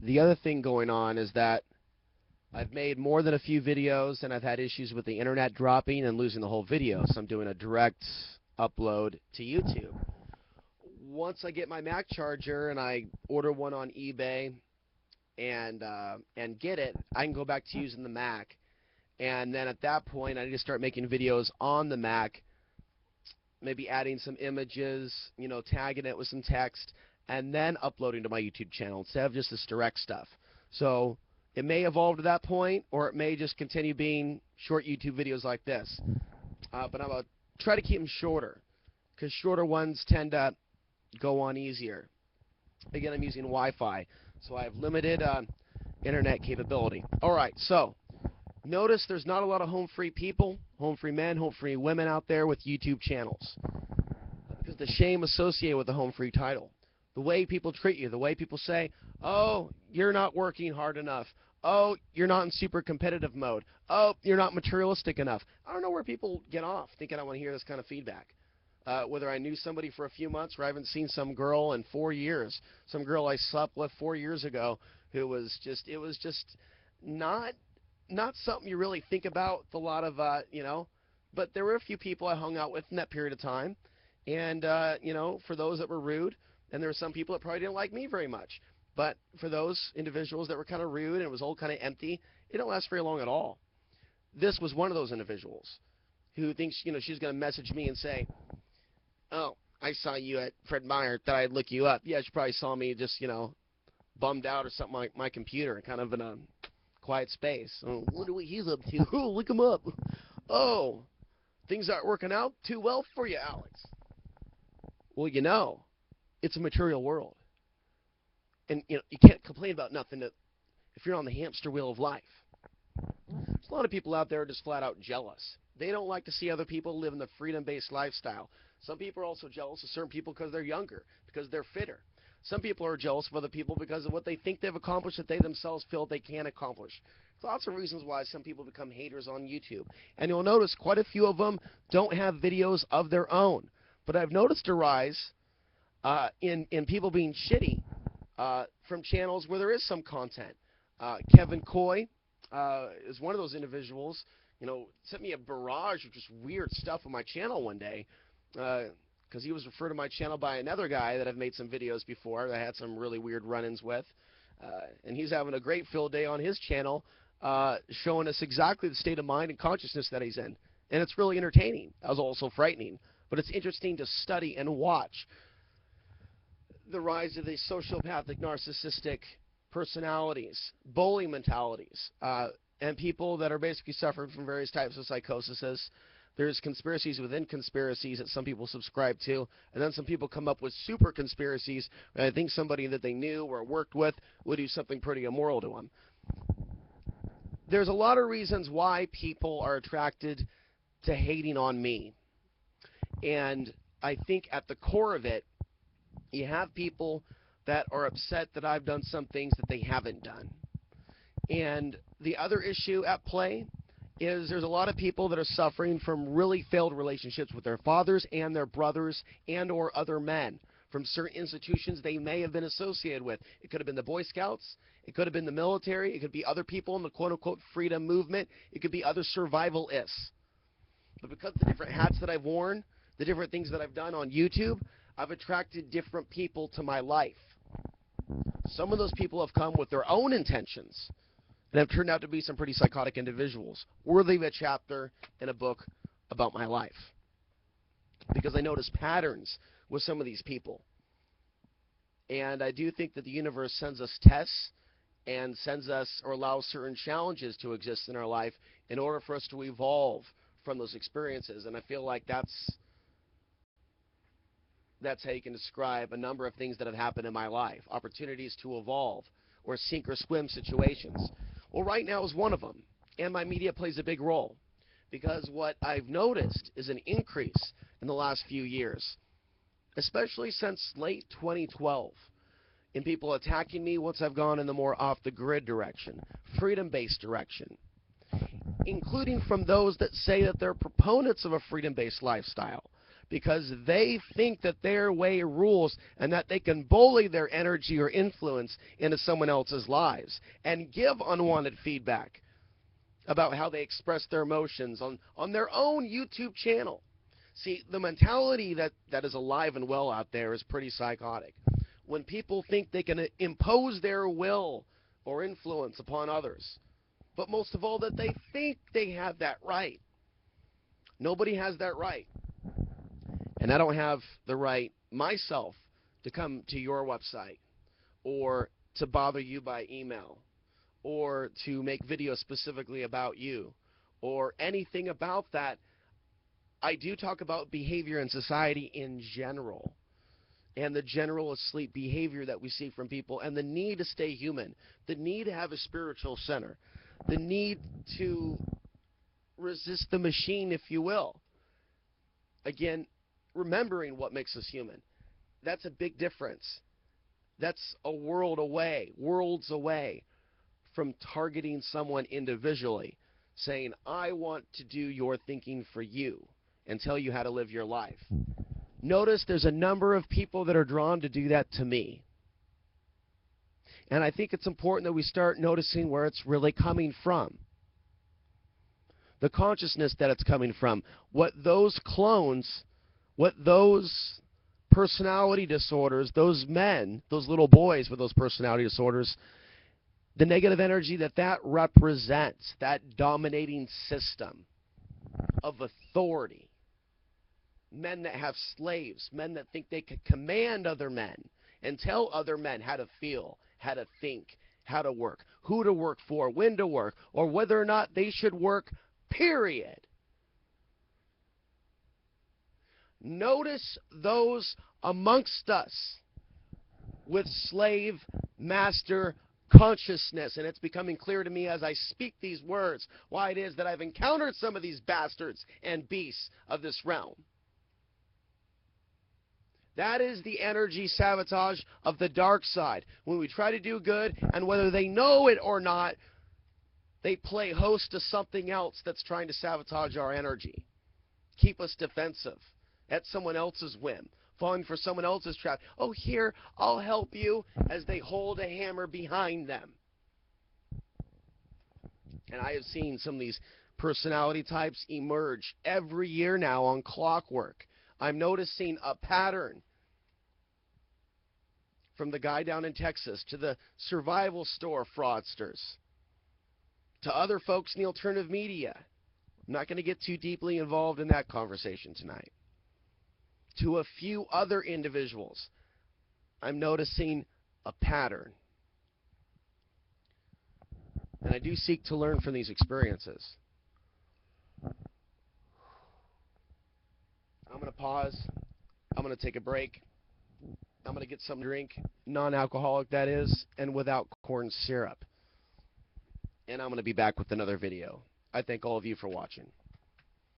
The other thing going on is that I've made more than a few videos, and I've had issues with the internet dropping and losing the whole video, so I'm doing a direct upload to YouTube. Once I get my Mac charger and I order one on eBay and get it, I can go back to using the Mac. And then at that point, I need to start making videos on the Mac, maybe adding some images, tagging it with some text, and then uploading to my YouTube channel instead of just this direct stuff. So it may evolve to that point, or it may just continue being short YouTube videos like this. But I'm going to try to keep them shorter, because shorter ones tend to go on easier. Again, I'm using Wi-Fi, so I have limited internet capability. All right, so notice there's not a lot of home-free people, home-free men, home-free women out there with YouTube channels, because the shame associated with the home-free title. The way people treat you, the way people say, oh, you're not working hard enough. Oh, you're not in super competitive mode. Oh, you're not materialistic enough. I don't know where people get off thinking I want to hear this kind of feedback. Whether I knew somebody for a few months or I haven't seen some girl in 4 years, some girl I slept with 4 years ago who was just, it was just not something you really think about with a lot of, but there were a few people I hung out with in that period of time. And, for those that were rude, and there were some people that probably didn't like me very much. But for those individuals that were kind of rude and it was all kind of empty, it didn't last very long at all. This was one of those individuals who thinks, she's going to message me and say, oh, I saw you at Fred Meyer, thought I'd look you up. Yeah, she probably saw me just, bummed out or something like my computer, kind of in a quiet space. Oh, wonder what he's up to. Oh, look him up. Oh, things aren't working out too well for you, Alex. Well, it's a material world. And, you can't complain about nothing if you're on the hamster wheel of life. There's a lot of people out there just flat out jealous. They don't like to see other people live in the freedom-based lifestyle. Some people are also jealous of certain people because they're younger, because they're fitter. Some people are jealous of other people because of what they think they've accomplished that they themselves feel they can accomplish. There's lots of reasons why some people become haters on YouTube. And you'll notice quite a few of them don't have videos of their own. But I've noticed a rise in people being shitty from channels where there is some content. Kevin Coy is one of those individuals, sent me a barrage of just weird stuff on my channel one day because he was referred to my channel by another guy that I've made some videos before that I had some really weird run-ins with. And he's having a great field day on his channel showing us exactly the state of mind and consciousness that he's in. And it's really entertaining. That was also frightening. But it's interesting to study and watch the rise of these sociopathic, narcissistic personalities, bully mentalities, and people that are basically suffering from various types of psychoses. There's conspiracies within conspiracies that some people subscribe to, and then some people come up with super conspiracies, and I think somebody that they knew or worked with would do something pretty immoral to them. There's a lot of reasons why people are attracted to hating on me. And I think at the core of it, you have people that are upset that I've done some things that they haven't done. And the other issue at play is there's a lot of people that are suffering from really failed relationships with their fathers and their brothers and or other men from certain institutions they may have been associated with. It could have been the Boy Scouts. It could have been the military. It could be other people in the quote-unquote freedom movement. It could be other survivalists. But because of the different hats that I've worn, the different things that I've done on YouTube, I've attracted different people to my life. Some of those people have come with their own intentions and have turned out to be some pretty psychotic individuals, worthy of a chapter in a book about my life. Because I notice patterns with some of these people. And I do think that the universe sends us tests and sends us or allows certain challenges to exist in our life in order for us to evolve from those experiences. And I feel like that's how you can describe a number of things that have happened in my life. Opportunities to evolve or sink or swim situations. Well, right now is one of them. And my media plays a big role. Because what I've noticed is an increase in the last few years, especially since late 2012, in people attacking me once I've gone in the more off-the-grid direction, freedom-based direction, including from those that say that they're proponents of a freedom-based lifestyle. because they think that their way rules and that they can bully their energy or influence into someone else's lives and give unwanted feedback about how they express their emotions on their own YouTube channel. See, the mentality that is alive and well out there is pretty psychotic. When people think they can impose their will or influence upon others, but most of all, that they think they have that right. Nobody has that right. And I don't have the right myself to come to your website or to bother you by email or to make videos specifically about you or anything about that. I do talk about behavior in society in general and the general asleep behavior that we see from people and the need to stay human, the need to have a spiritual center, the need to resist the machine, if you will. Again, remembering what makes us human. That's a big difference. That's a worlds away from targeting someone individually, saying, I want to do your thinking for you and tell you how to live your life. Notice there's a number of people that are drawn to do that to me. And I think it's important that we start noticing where it's really coming from. The consciousness that it's coming from. What those clones, what those personality disorders, those men, those little boys with those personality disorders, the negative energy that represents, that dominating system of authority. Men that have slaves, men that think they can command other men and tell other men how to feel, how to think, how to work, who to work for, when to work, or whether or not they should work, period. Notice those amongst us with slave master consciousness, and it's becoming clear to me as I speak these words why it is that I've encountered some of these bastards and beasts of this realm. That is the energy sabotage of the dark side. When we try to do good, and whether they know it or not, they play host to something else that's trying to sabotage our energy. Keep us defensive at someone else's whim, falling for someone else's trap. Oh, here, I'll help you, as they hold a hammer behind them. And I have seen some of these personality types emerge every year now on clockwork. I'm noticing a pattern from the guy down in Texas to the survival store fraudsters to other folks in the alternative media. I'm not going to get too deeply involved in that conversation tonight. To a few other individuals, I'm noticing a pattern. And I do seek to learn from these experiences. I'm going to pause. I'm going to take a break. I'm going to get some drink, non-alcoholic that is, and without corn syrup. And I'm going to be back with another video. I thank all of you for watching.